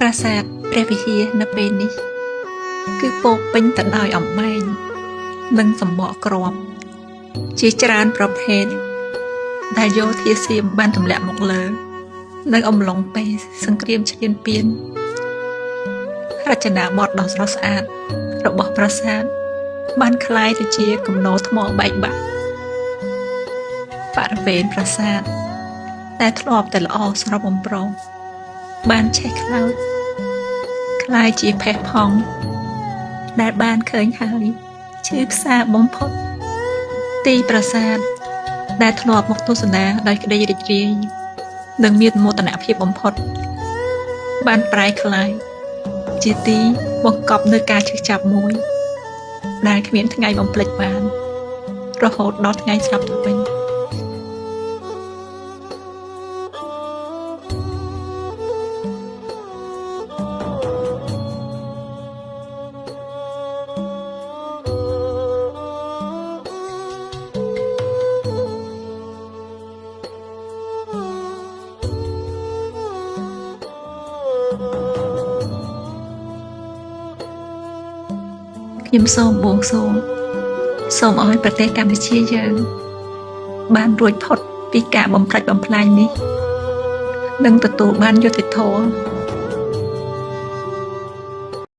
ប្រាសាទព្រះវិហារនៅពេលនេះគឺពោរពេញទៅដោយអំបែងនិងសម្បកគ្រាប់ជាច្រើនប្រភេទដែលយោធាសៀមបានទម្លាក់មកលើនៅអំឡុងពេលសង្គ្រាមឈ្លានពានរចនាបថដ៏ស្រស់ស្អាតរបស់ប្រាសាទបានคล้ายទៅជាគំនរថ្មបែកបាក់បរិវេណប្រាសាទតែធ្លាប់តែល្អស្រស់បំព្រងបានឆេះខ្លោចคล้ายជាផេះផង់ដែលបានឃើញហើយឈឺផ្សាបំផុតទីប្រាសាទដែលធ្លាប់មកទស្សនាដោយក្តីរីករាយនិងមានមោទនភាពបំផុតបានប្រែក្លាយជាទីបង្កប់នូវការឈឺចាប់មួយដែលគ្មានថ្ងៃបំភ្លេចបានរហូតដល់ថ្ងៃស្លាប់ទៅវិញខ្ញុំសូមបួងសួងសូមឲ្យប្រទេសកម្ពុជាយើងបានរួចផុតពីការបំផ្លិចបំផ្លាញនេះនិងទទួលបានយុត្តិធម៌